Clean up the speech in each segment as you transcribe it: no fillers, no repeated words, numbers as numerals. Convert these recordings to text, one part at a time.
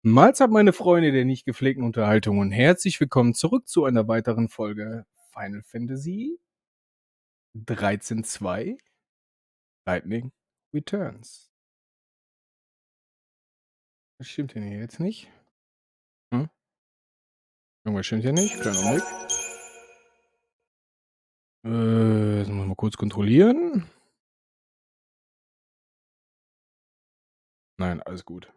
Mahlzeit, meine Freunde der nicht gepflegten Unterhaltung und herzlich willkommen zurück zu einer weiteren Folge Final Fantasy 13.2 Lightning Returns. Das stimmt hier jetzt nicht. Irgendwas stimmt hier nicht. Kleiner Augenblick. Jetzt muss ich mal kurz kontrollieren. Nein, alles gut.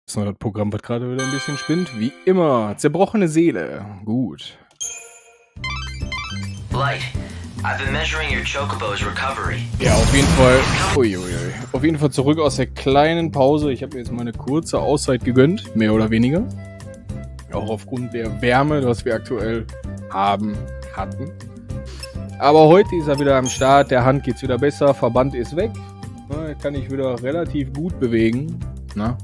Das ist noch das Programm, was gerade wieder ein bisschen spinnt. Wie immer. Zerbrochene Seele. Gut. Light, I've been measuring your Chocobo's recovery. Ja, auf jeden Fall. Uiuiui. Auf jeden Fall zurück aus der kleinen Pause. Ich habe mir jetzt mal eine kurze Auszeit gegönnt. Mehr oder weniger. Auch aufgrund der Wärme, was wir aktuell hatten. Aber heute ist er wieder am Start. Der Hand geht's wieder besser. Verband ist weg. Kann ich wieder relativ gut bewegen. Na?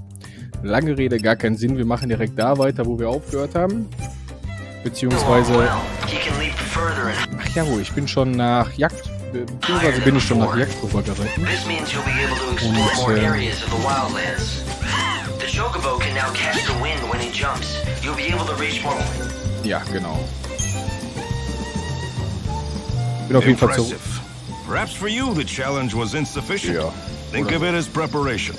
Lange Rede, gar keinen Sinn. Wir machen direkt da weiter, wo wir aufgehört haben. Beziehungsweise... Ach ja, ich bin schon nach Jagd... Beziehungsweise bin ich schon nach Jagd rübergeritten. Ja, genau. Bin auf jeden Fall zurück. Perhaps for you the challenge was insufficient. Ja. Think of it as preparation.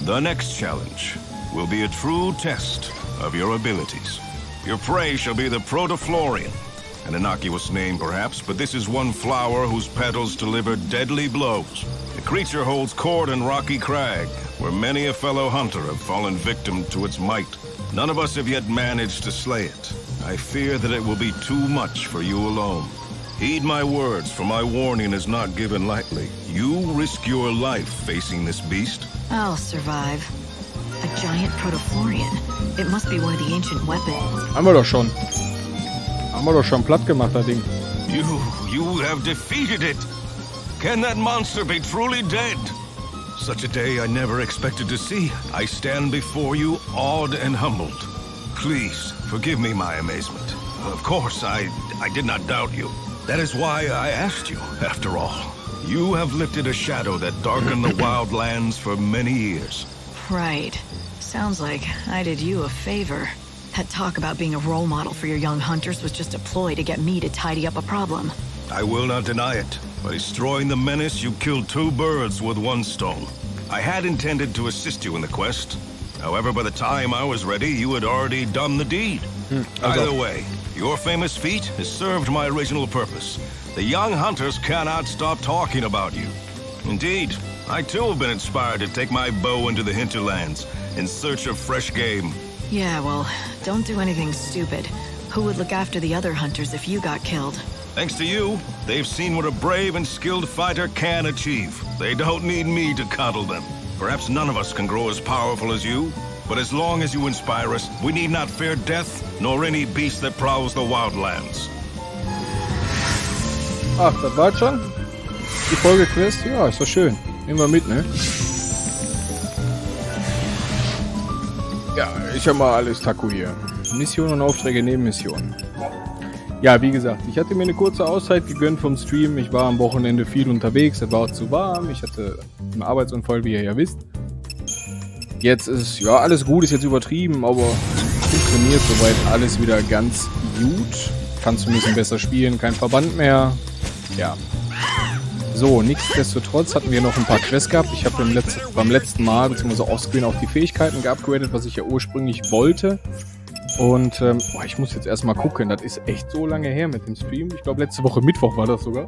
The next challenge will be a true test of your abilities. Your prey shall be the Protoflorian. An innocuous name, perhaps, but this is one flower whose petals deliver deadly blows. The creature holds court in Rocky Crag, where many a fellow hunter have fallen victim to its might. None of us have yet managed to slay it. I fear that it will be too much for you alone. Heed my words, for my warning is not given lightly. You risk your life facing this beast. I'll survive. A giant Protoflorian. It must be one of the ancient weapons. Haben wir doch schon. Haben wir doch schon platt gemacht, das Ding. You have defeated it. Can that monster be truly dead? Such a day I never expected to see. I stand before you awed and humbled. Please, forgive me my amazement. Of course, I did not doubt you. That is why I asked you, after all. You have lifted a shadow that darkened the wild lands for many years. Right. Sounds like I did you a favor. That talk about being a role model for your young hunters was just a ploy to get me to tidy up a problem. I will not deny it. By destroying the menace, you killed two birds with one stone. I had intended to assist you in the quest. However, by the time I was ready, you had already done the deed. Either way, your famous feat has served my original purpose. The young hunters cannot stop talking about you. Indeed, I too have been inspired to take my bow into the hinterlands in search of fresh game. Yeah, well, don't do anything stupid. Who would look after the other hunters if you got killed? Thanks to you, they've seen what a brave and skilled fighter can achieve. They don't need me to coddle them. Perhaps none of us can grow as powerful as you, but as long as you inspire us, we need not fear death, nor any beast that prowls the wildlands. Ach, das war's schon? Die Folge Quest? Ja, ist doch schön. Nehmen wir mit, ne? Ja, ich habe mal alles Taco hier. Missionen und Aufträge neben Missionen. Ja, wie gesagt, ich hatte mir eine kurze Auszeit gegönnt vom Stream. Ich war am Wochenende viel unterwegs, es war auch zu warm. Ich hatte einen Arbeitsunfall, wie ihr ja wisst. Jetzt ist, ja, alles gut, ist jetzt übertrieben, aber funktioniert soweit alles wieder ganz gut. Kannst du ein bisschen besser spielen, kein Verband mehr. Ja. So, nichtsdestotrotz hatten wir noch ein paar Quests gehabt. Ich habe beim letzten Mal, beziehungsweise offscreen, auch die Fähigkeiten geupgradet, was ich ja ursprünglich wollte. Und ich muss jetzt erstmal gucken, das ist echt so lange her mit dem Stream. Ich glaube, letzte Woche Mittwoch war das sogar.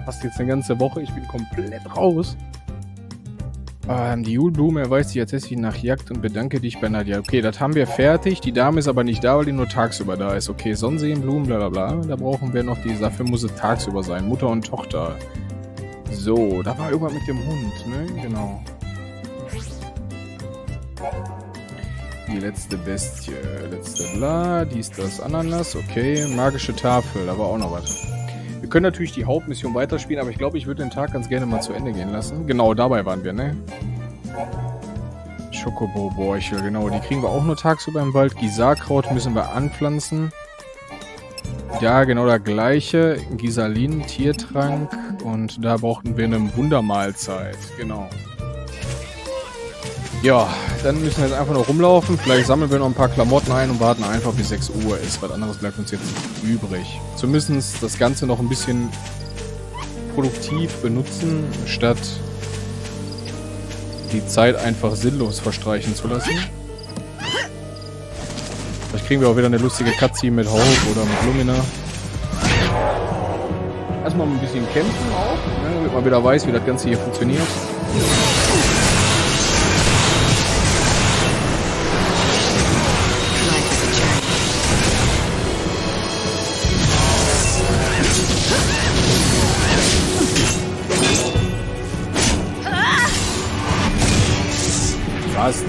Fast jetzt eine ganze Woche, ich bin komplett raus. Die Julblume erweist sich tatsächlich nach Jagd und bedanke dich bei Nadja. Okay, das haben wir fertig. Die Dame ist aber nicht da, weil die nur tagsüber da ist. Okay, Sonnenseenblumen, bla bla bla. Da brauchen wir noch dafür muss es tagsüber sein. Mutter und Tochter. So, da war irgendwas mit dem Hund, ne? Genau. Die letzte Bestie. Letzte bla. Dies, das, Ananas. Okay, magische Tafel. Da war auch noch was. Wir können natürlich die Hauptmission weiterspielen, aber ich glaube, ich würde den Tag ganz gerne mal zu Ende gehen lassen. Genau, dabei waren wir, ne? Schokobo-Borchel, genau. Die kriegen wir auch nur tagsüber im Wald. Gisarkraut müssen wir anpflanzen. Ja, genau das gleiche. Gisalin, Tiertrank. Und da brauchten wir eine Wundermahlzeit. Genau. Ja, dann müssen wir jetzt einfach noch rumlaufen. Vielleicht sammeln wir noch ein paar Klamotten ein und warten einfach bis 6 Uhr ist. Was anderes bleibt uns jetzt nicht übrig. Zumindest das Ganze noch ein bisschen produktiv benutzen, statt die Zeit einfach sinnlos verstreichen zu lassen. Vielleicht kriegen wir auch wieder eine lustige Cutscene mit Hope oder mit Lumina. Erstmal ein bisschen kämpfen auch, ne, damit man wieder weiß, wie das Ganze hier funktioniert. Fast.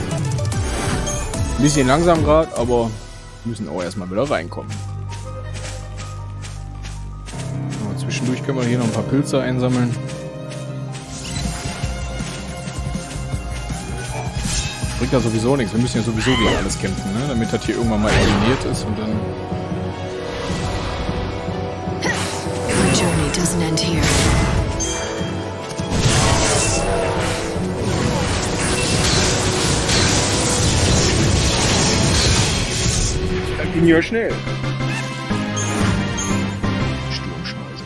Ein bisschen langsam gerade, aber müssen auch erstmal wieder reinkommen. Aber zwischendurch können wir hier noch ein paar Pilze einsammeln. Bringt ja sowieso nichts. Wir müssen ja sowieso gegen alles kämpfen, ne? Damit das hier irgendwann mal eliminiert ist und dann... Our journey doesn't end here. Das ging ja schnell. Sturmschmeißer.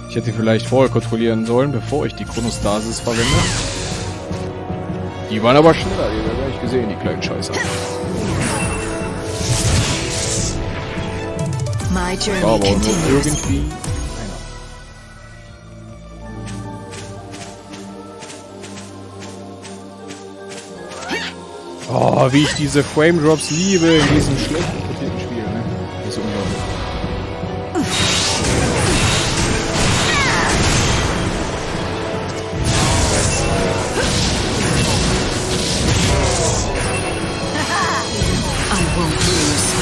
Ich hätte vielleicht vorher kontrollieren sollen, bevor ich die Chronostasis verwende. Die waren aber schneller, die haben wir gleich gesehen, die kleinen Scheißer. My journey War aber auch nur continues. irgendwie... Oh, wie ich diese Frame Drops liebe in diesem schlecht portierten Spiel, ne? Das ist unglaublich. I won't lose.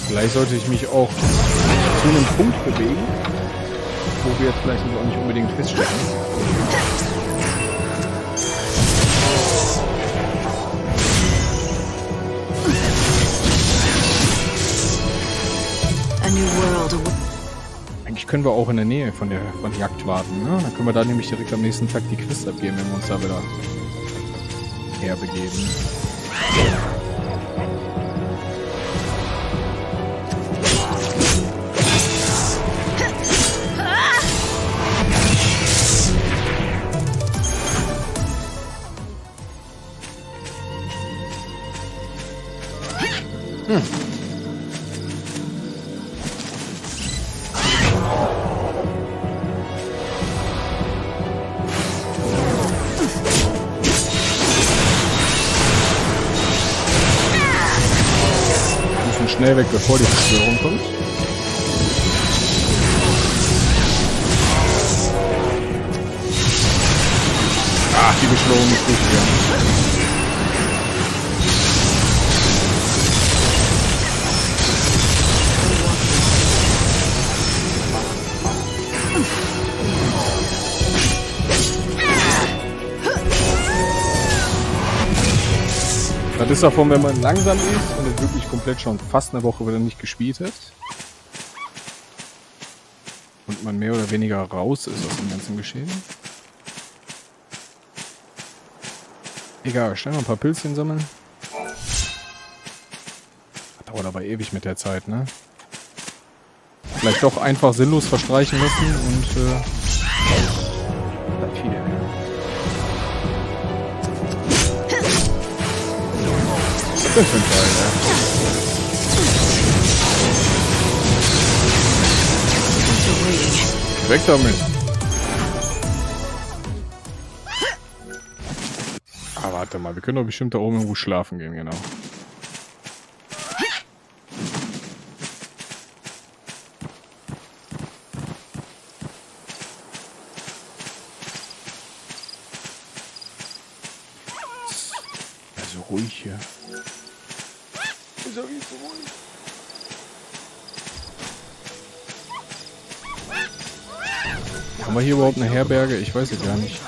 Vielleicht sollte ich mich auch zu einem Punkt bewegen, wo wir jetzt vielleicht auch nicht unbedingt feststecken. A new world. Eigentlich können wir auch in der Nähe von der Jagd warten, ne? Dann können wir da nämlich direkt am nächsten Tag die Quest abgeben, wenn wir uns da wieder herbegeben. Schnell weg, bevor die Zerstörung kommt. Ach, die Beschwörung ist gut hier. Das ist davon, wenn man langsam ist und es wirklich komplett schon fast eine Woche wieder nicht gespielt hat. Und man mehr oder weniger raus ist aus dem ganzen Geschehen. Egal, schnell noch ein paar Pilzchen sammeln. Das dauert aber ewig mit der Zeit, ne? Vielleicht doch einfach sinnlos verstreichen lassen und das viel. Das ist ein Teil, ja. Weg damit. Ah, warte mal, wir können doch bestimmt da oben irgendwo schlafen gehen, genau. Also ruhig hier. Wieso ist so ruhig? Haben wir hier überhaupt eine Herberge? Ich weiß es gar nicht.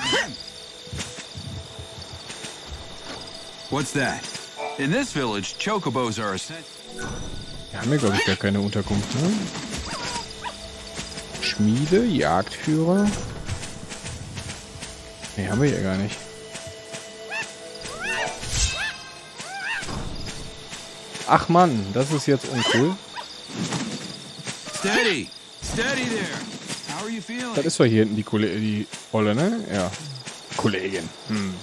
What's that? In this village, chocobos are essential. Wir haben hier, glaube ich, gar keine Unterkunft, ne? Schmiede, Jagdführer. Ne, haben wir hier gar nicht. Ach Mann, das ist jetzt uncool. Steady! Steady there! How are you feeling? Das ist doch hier hinten die Olle, ne? Ja. Kollegin. Hm.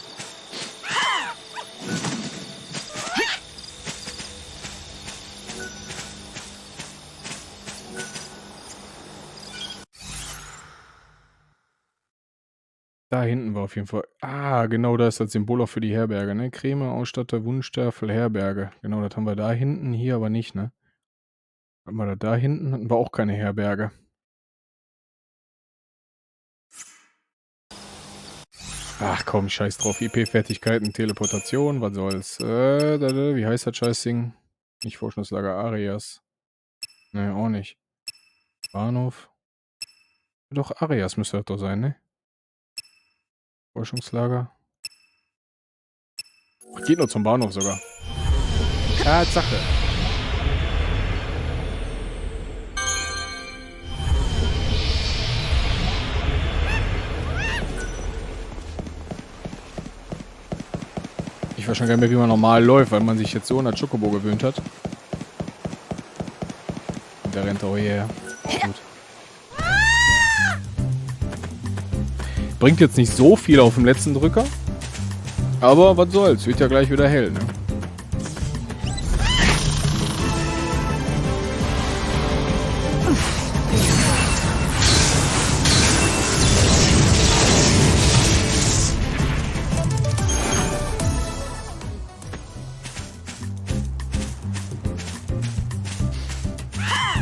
Da hinten war auf jeden Fall. Ah, genau, da ist das Symbol auch für die Herberge, ne? Creme, Ausstatter, Wunschtafel, Herberge. Genau, das haben wir da hinten, hier aber nicht, ne? Hatten wir da hinten, hatten wir auch keine Herberge. Ach komm, scheiß drauf. IP-Fertigkeiten, Teleportation, was soll's? Wie heißt das Scheißding? Nicht Forschungslager Arias. Ne, auch nicht. Bahnhof. Doch, Arias müsste das doch sein, ne? Forschungslager. Ach, geht nur zum Bahnhof sogar. Tatsache. Ich weiß schon gar nicht mehr, wie man normal läuft, weil man sich jetzt so an der Chocobo gewöhnt hat. Und der rennt auch hierher. Gut. Bringt jetzt nicht so viel auf dem letzten Drücker. Aber was soll's, wird ja gleich wieder hell, ne?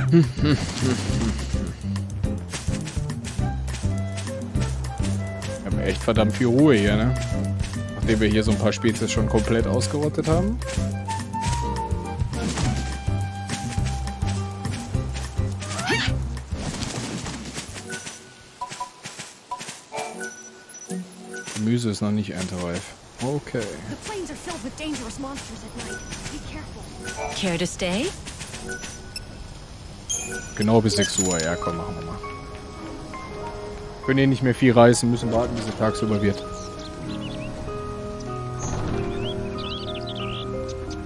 Wir haben echt verdammt viel Ruhe hier, ne? Nachdem wir hier so ein paar Spezies schon komplett ausgerottet haben. Gemüse ist noch nicht erntereif. Okay. The plains are filled with dangerous monsters at night. Be careful. Care to stay? Genau bis 6 Uhr. Ja, komm, machen wir mal. Können eh nicht mehr viel reißen, müssen warten, bis es tagsüber wird.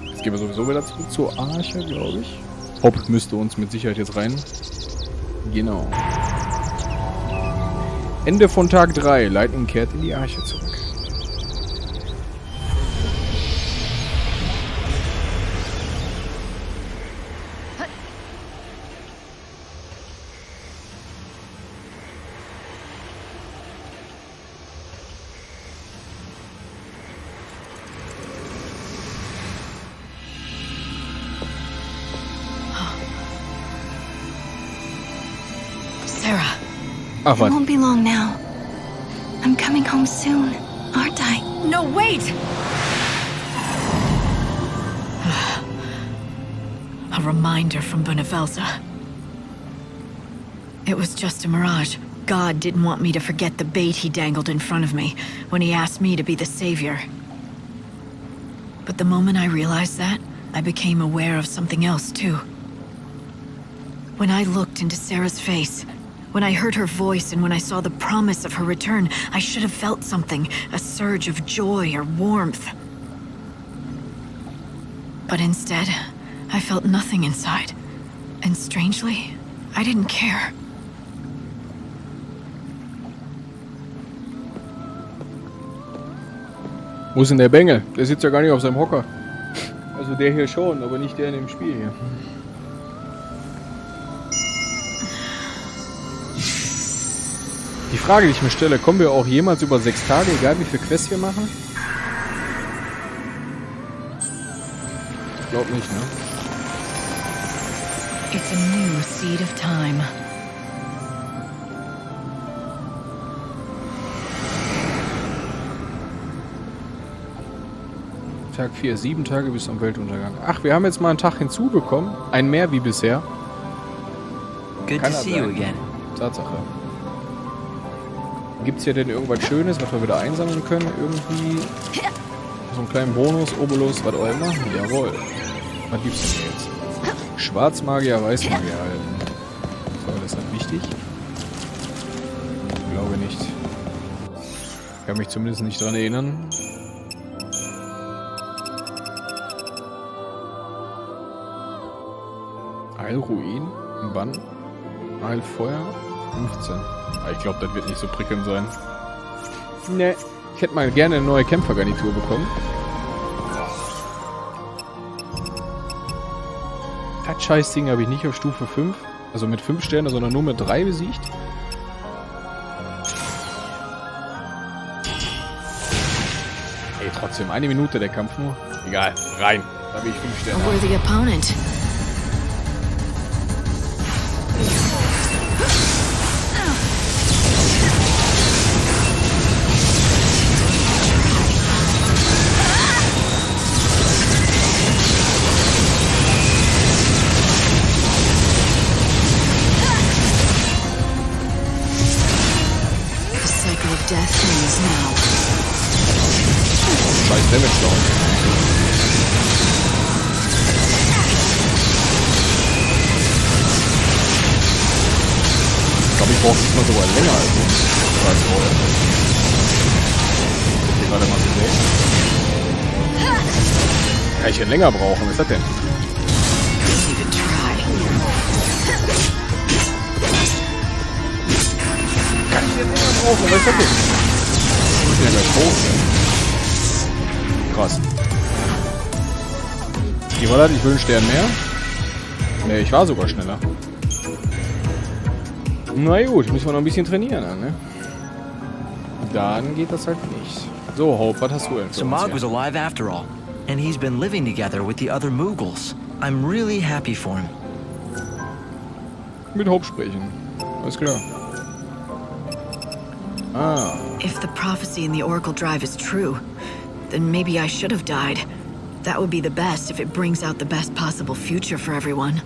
Jetzt gehen wir sowieso wieder zurück zur Arche, glaube ich. Hopp müsste uns mit Sicherheit jetzt rein. Genau. Ende von Tag 3. Lightning kehrt in die Arche zurück. Serah. Ach, It was? won't be long now. I'm coming home soon, aren't I? No, wait! A reminder from Bhunivelze. It was just a mirage. God didn't want me to forget the bait he dangled in front of me when he asked me to be the savior. But the moment I realized that, I became aware of something else too. When I looked into Serah's face, when I heard her voice and when I saw the promise of her return, I should have felt something, a surge of joy or warmth. But instead, I felt nothing inside. And strangely, I didn't care. Wo ist denn der Bengel? Der sitzt ja gar nicht auf seinem Hocker. Also der hier schon, aber nicht der in dem Spiel hier. Die Frage, die ich mir stelle, kommen wir auch jemals über 6 Tage, egal wie viel Quests wir machen? Ich glaube nicht, ne? It's a new seed of time. Tag 4, 7 Tage bis zum Weltuntergang. Ach, wir haben jetzt mal einen Tag hinzubekommen. Ein mehr wie bisher. Good Kann to das see you sein? again. Tatsache. Gibt es hier denn irgendwas Schönes, was wir wieder einsammeln können? Irgendwie so einen kleinen Bonus, Obolus, was auch immer? Jawohl. Was gibt's denn jetzt? Schwarzmagier, Weißmagier halten. So, das ist halt wichtig. Ich glaube nicht. Ich kann mich zumindest nicht dran erinnern. Eilruin, Bann, Eilfeuer, 15. Aber ich glaube, das wird nicht so prickelnd sein. Ne, ich hätte mal gerne eine neue Kämpfergarnitur bekommen. Das Scheißding habe ich nicht auf Stufe 5, also mit 5 Sternen, sondern nur mit 3 besiegt. Ey, trotzdem, 1 Minute der Kampf nur. Egal, rein. Da habe ich 5 Sterne. A worthy opponent. Scheiß Damage down. Ich glaube, ich brauche diesmal sogar länger als vorher. Ich gerade mal gesehen. Kann ich denn länger brauchen? Was ist das denn? Kann ich denn länger brauchen? Was ist das denn? Ich bin ja gleich hoch. Krass. Wie war das? Ich will einen Stern mehr. Ne, ich war sogar schneller. Na gut, müssen wir noch ein bisschen trainieren, ne? Dann geht das halt nicht. So, Hope, was hast du denn für So uns Mog hier? was alive after all, and he's been living together with the other Moogles. I'm really happy for him. Mit Hope sprechen. Alles klar. Ah. If the prophecy in the Oracle Drive is true, then maybe I should have died. That would be the best if it brings out the best possible future for everyone.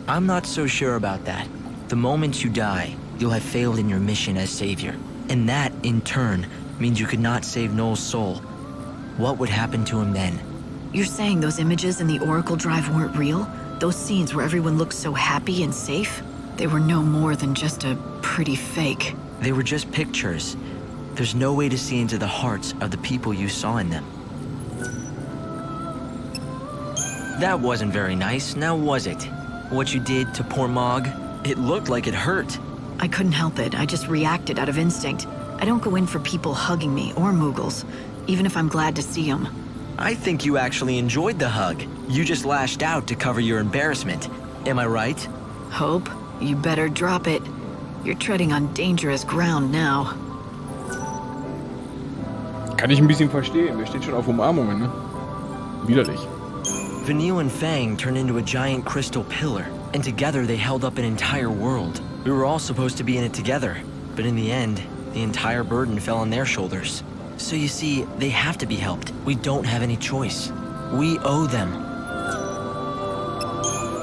I'm not so sure about that. The moment you die, you'll have failed in your mission as savior. And that, in turn, means you could not save Noel's soul. What would happen to him then? You're saying those images in the Oracle Drive weren't real? Those scenes where everyone looked so happy and safe? They were no more than just a pretty fake. They were just pictures. There's no way to see into the hearts of the people you saw in them. That wasn't very nice, now was it? What you did to poor Mog, it looked like it hurt. I couldn't help it. I just reacted out of instinct. I don't go in for people hugging me or Moogles, even if I'm glad to see them. I think you actually enjoyed the hug. You just lashed out to cover your embarrassment. Am I right? Hope, you better drop it. You're treading on dangerous ground now. Kann ich ein bisschen verstehen. Der steht schon auf Umarmungen, ne? Widerlich. Vanille and Fang turned into a giant crystal pillar, and together they held up an entire world. We were all supposed to be in it together, but in the end, the entire burden fell on their shoulders. So you see, they have to be helped. We don't have any choice. We owe them.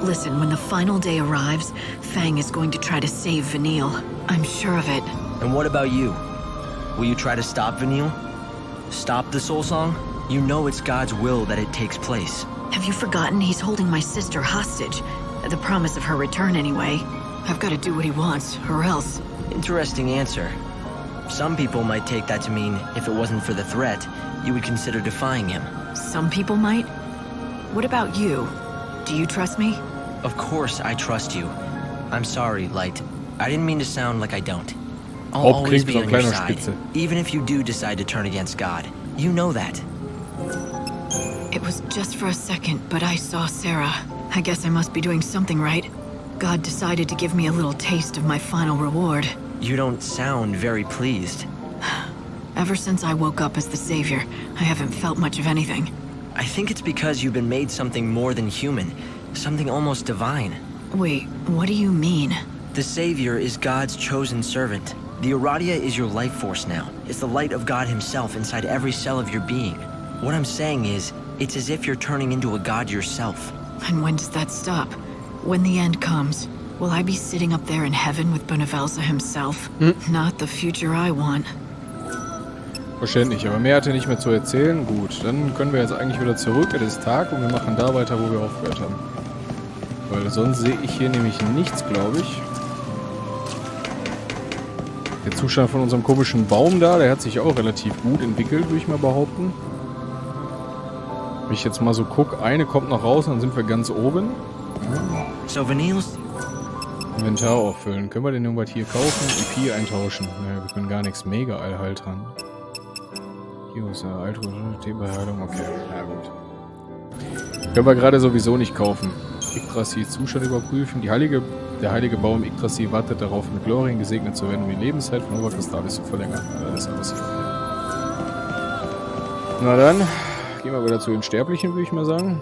Listen, when the final day arrives, Fang is going to try to save Vanille. I'm sure of it. And what about you? Will you try to stop Vanille? Stop the Soul Song? You know it's God's will that it takes place. Have you forgotten he's holding my sister hostage? The promise of her return, anyway. I've got to do what he wants, or else. Interesting answer. Some people might take that to mean if it wasn't for the threat, you would consider defying him. Some people might. What about you? Do you trust me? Of course I trust you. I'm sorry, Light. I didn't mean to sound like I don't. I'll always be on your side, even if you do decide to turn against God. You know that. It was just for a second, but I saw Serah. I guess I must be doing something right. God decided to give me a little taste of my final reward. You don't sound very pleased. Ever since I woke up as the Savior, I haven't felt much of anything. I think it's because you've been made something more than human. Something almost divine. Wait, what do you mean? The Savior is God's chosen servant. The Aradia is your life force now. It's the light of God himself inside every cell of your being. What I'm saying is, it's as if you're turning into a god yourself. And when does that stop? When the end comes, will I be sitting up there in heaven with Bhunivelze himself? Not the future I want. Verständlich, aber mehr hat er nicht mehr zu erzählen. Gut, dann können wir jetzt eigentlich wieder zurück. Es ist Tag und wir machen da weiter, wo wir aufgehört haben. Weil sonst sehe ich hier nämlich nichts, glaube ich. Der Zustand von unserem komischen Baum da, der hat sich auch relativ gut entwickelt, würde ich mal behaupten. Wenn ich jetzt mal so gucke, eine kommt noch raus, dann sind wir ganz oben. So Vanille's... Inventar auffüllen. Können wir den irgendwas hier kaufen? EP eintauschen. Naja, wir können gar nichts. Mega Allhalt dran. Hier ist ja Teebeheilung. Okay, na gut. Können wir gerade sowieso nicht kaufen. Yggdrasil Zustand überprüfen. Der heilige Baum Yggdrasil wartet darauf, mit Glorien gesegnet zu werden, um die Lebenszeit von Nova Chrysalia zu verlängern. Ja, das ist alles hier. Na dann, gehen wir wieder zu den Sterblichen, würde ich mal sagen.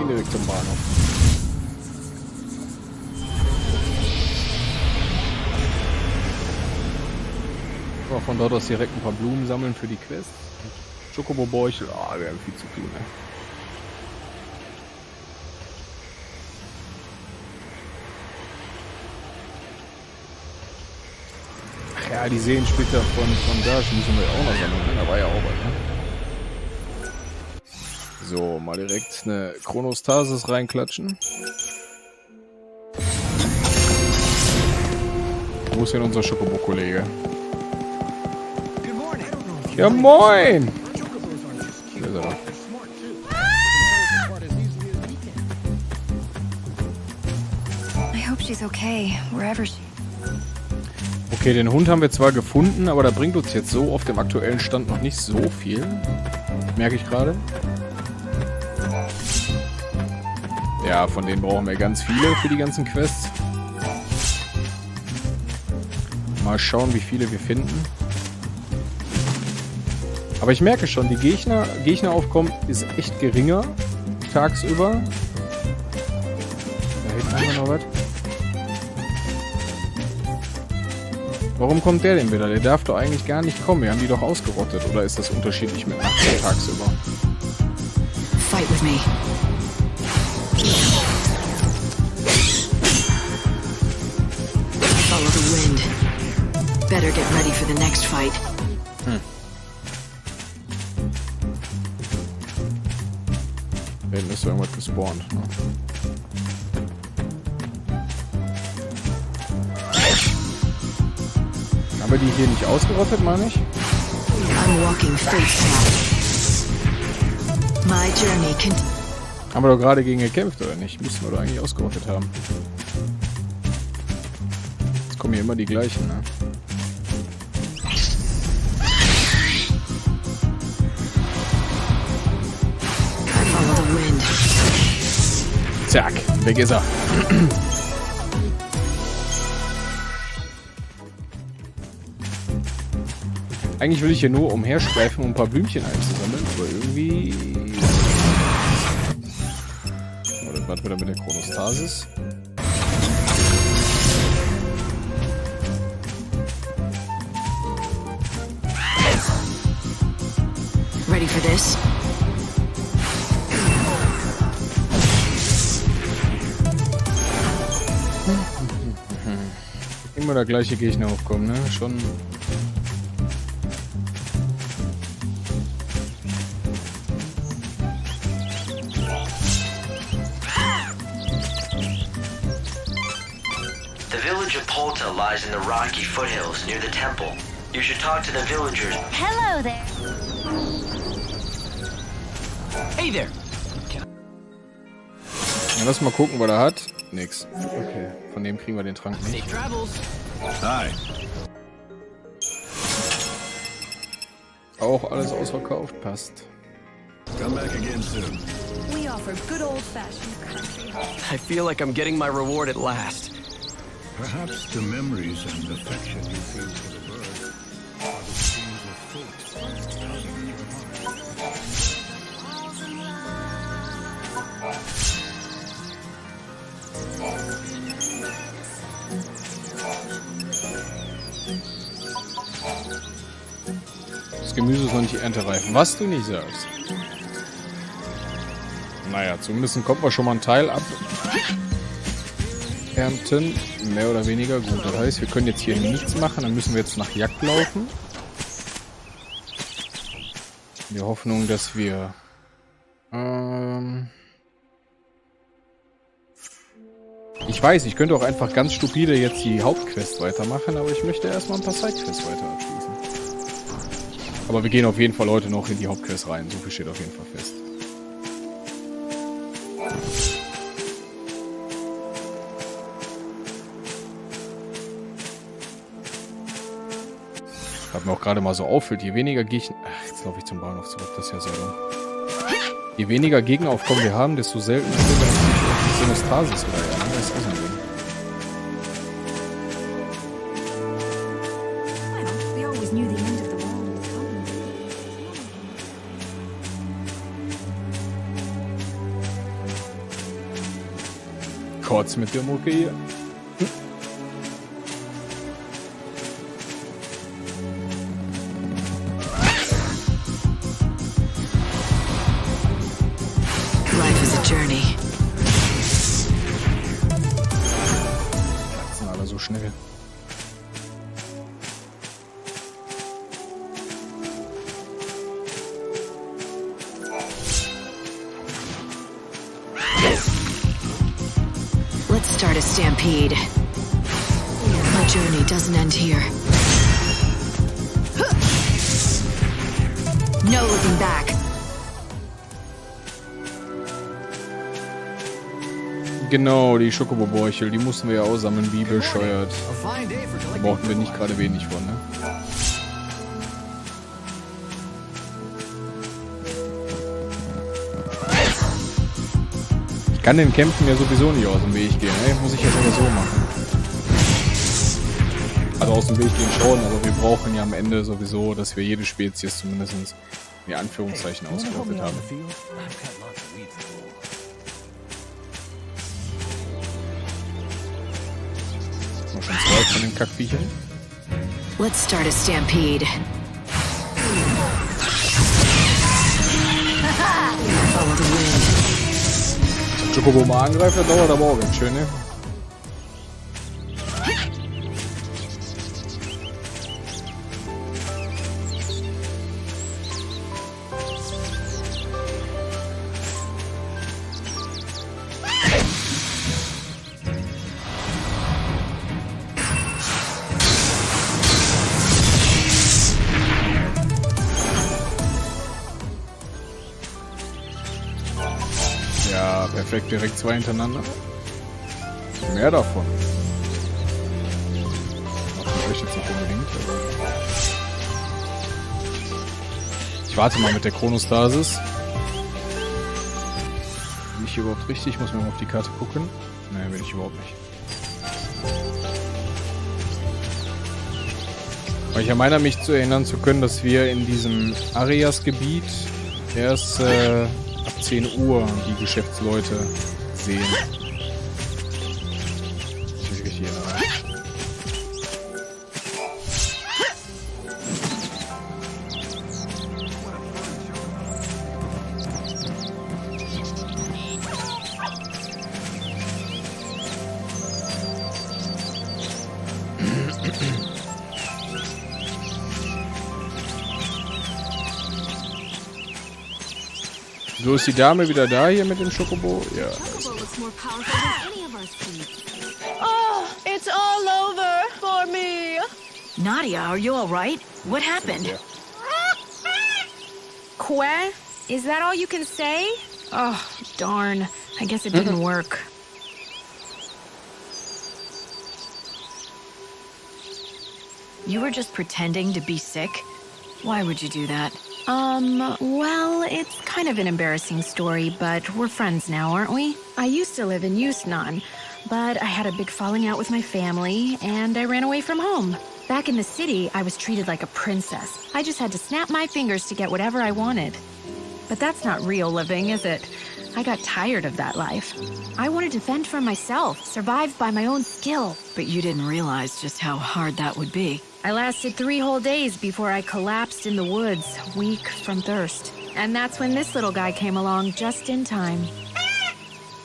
Direkt zum Bahnhof. Von dort aus direkt ein paar Blumen sammeln für die Quest. Schokobo-Bäuchel, wir haben viel zu tun, ne? Ach ja, die Seelensplitter von Dash müssen wir auch noch sammeln, ne? Da war ja auch was, ne? So, mal direkt eine Chronostasis reinklatschen. Wo ist denn unser Schokobo-Kollege? Ja, moin! Hier ist er. I hope she's okay, wherever she... Okay, den Hund haben wir zwar gefunden, aber der bringt uns jetzt so auf dem aktuellen Stand noch nicht so viel. Merke ich gerade. Ja, von denen brauchen wir ganz viele für die ganzen Quests. Mal schauen, wie viele wir finden. Aber ich merke schon, die Gegneraufkommen ist echt geringer tagsüber. Da hinten haben wir noch was. Warum kommt der denn wieder? Der darf doch eigentlich gar nicht kommen. Wir haben die doch ausgerottet. Oder ist das unterschiedlich mit Nacht und tagsüber? Fight with me. Follow the wind. Better get ready for the next fight. Da hinten ist irgendwas gespawnt. Ne? Haben wir die hier nicht ausgerottet, meine ich? I'm walking fate's path. My journey can... Haben wir doch gerade gegen gekämpft, oder nicht? Müssen wir doch eigentlich ausgerottet haben. Jetzt kommen hier immer die gleichen, ne? Zack, weg ist er. Eigentlich will ich hier nur umherstreifen, um ein paar Blümchen einzusammeln, aber irgendwie... Oh, dann warten wir dann mit der Chronostasis. Ready for this? Immer der gleiche Gegner aufkommen, ne? Schon. The village of Polta lies in the rocky foothills near the temple. You should talk to the villagers. Hello there. Hey there! Ja, lass mal gucken, was er hat. Nix. Okay, von dem kriegen wir den Trank nicht. Hi. Auch alles ausverkauft, passt. Come back again soon. We offer good old-fashioned country. I feel like I'm getting my reward at last. Perhaps the memories and affection you feel for the bird are the streams of fate tugging in your heart. Das Gemüse ist noch nicht erntereif. Was du nicht sagst. Naja, zumindest kommt man schon mal einen Teil ab. Ernten, mehr oder weniger gut. Das heißt, wir können jetzt hier nichts machen, dann müssen wir jetzt nach Jagd laufen. In der Hoffnung, dass wir... Ich weiß, ich könnte auch einfach ganz stupide jetzt die Hauptquest weitermachen, aber ich möchte erstmal ein paar Sidequests weiter abschließen. Aber wir gehen auf jeden Fall heute noch in die Hauptquest rein, so viel steht auf jeden Fall fest. Was mir auch gerade mal so auffällt, je weniger Gegner... Ach, jetzt laufe ich zum Bahnhof zurück, das ist ja sehr dumm. Je weniger Gegner-Aufkommen wir haben, desto seltener sind wir so eine Stasis oder ja, das ist auch so ein Ding. Kurz mit der Mucke hier. Schnell. Let's start a stampede. My journey doesn't end here. No looking back. Genau, die Schokobo-Bäuchel, die mussten wir ja aussammeln, wie bescheuert. Da brauchten wir nicht gerade wenig von, ne? Ich kann den Kämpfen ja sowieso nicht aus dem Weg gehen, ne? Muss ich ja sowieso machen. Also aus dem Weg gehen schon, aber wir brauchen ja am Ende sowieso, dass wir jede Spezies zumindest in Anführungszeichen ausgerottet haben. Schon zwei von den Kackviechern. Let's start a stampede. Follow the wind. Chocobo mal angreift, das dauert aber auch ganz schön, ne? Perfekt, direkt zwei hintereinander. Mehr davon. Macht euch jetzt nicht unbedingt, aber... Ich warte mal mit der Chronostasis. Bin ich hier überhaupt richtig? Muss man mal auf die Karte gucken. Nein, bin ich überhaupt nicht. Aber ich meine mich zu erinnern zu können, dass wir in diesem Arias-Gebiet erst ab 10 Uhr die Geschäftsleute sehen. Ich weiß nicht, so ist die Dame wieder da hier mit dem Schokobo? Ja. Oh, it's all over for me. Nadia, are you all right? What happened? Ja. Que? Is that all you can say? Oh, darn. I guess it didn't work. You were just pretending to be sick? Why would you do that? Well, it's kind of an embarrassing story, but we're friends now, aren't we? I used to live in Yusnaan, but I had a big falling out with my family, and I ran away from home. Back in the city, I was treated like a princess. I just had to snap my fingers to get whatever I wanted. But that's not real living, is it? I got tired of that life. I wanted to fend for myself, survive by my own skill. But you didn't realize just how hard that would be. I lasted 3 whole days before I collapsed in the woods, weak from thirst. And that's when this little guy came along just in time.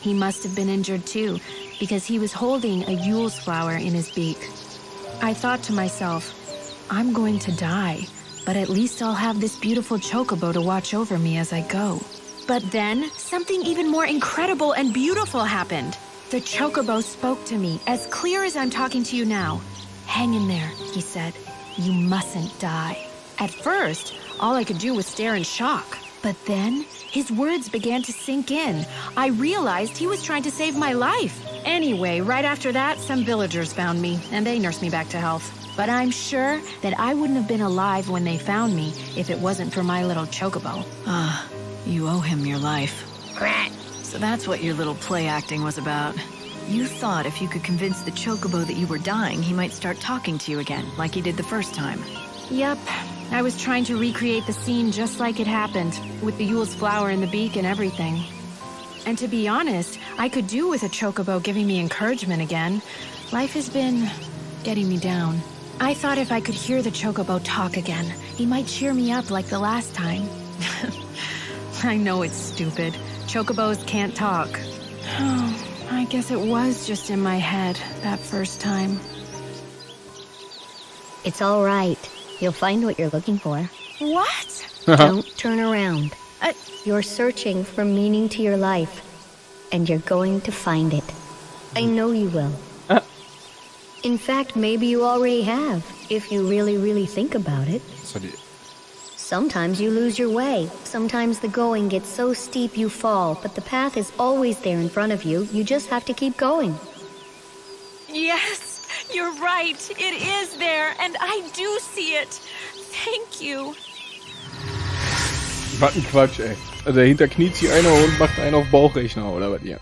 he must have been injured too, because he was holding a Yule's flower in his beak. I thought to myself, I'm going to die, but at least I'll have this beautiful chocobo to watch over me as I go. But then, something even more incredible and beautiful happened. The chocobo spoke to me, as clear as I'm talking to you now. Hang in there, he said. You mustn't die. At first, all I could do was stare in shock. But then, his words began to sink in. I realized he was trying to save my life. Anyway, right after that, some villagers found me, and they nursed me back to health. But I'm sure that I wouldn't have been alive when they found me if it wasn't for my little chocobo. You owe him your life. So that's what your little play acting was about. You thought if you could convince the chocobo that you were dying, he might start talking to you again, like he did the first time. Yep. I was trying to recreate the scene just like it happened, with the Yule's flower in the beak and everything. And to be honest, I could do with a chocobo giving me encouragement again. Life has been getting me down. I thought if I could hear the chocobo talk again, he might cheer me up like the last time. I know it's stupid. Chocobos can't talk. Oh, I guess it was just in my head that first time. It's all right. You'll find what you're looking for. What? Don't turn around. You're searching for meaning to your life, and you're going to find it. I know you will. In fact, maybe you already have, if you really think about it. Sometimes you lose your way. Sometimes the going gets so steep you fall, but the path is always there in front of you. You just have to keep going. Yes, you're right. It is there, and I do see it. Thank you. Was ein Quatsch, ey. Also dahinter kniet sich einer und macht einen auf Bauchrechner, oder was ihr?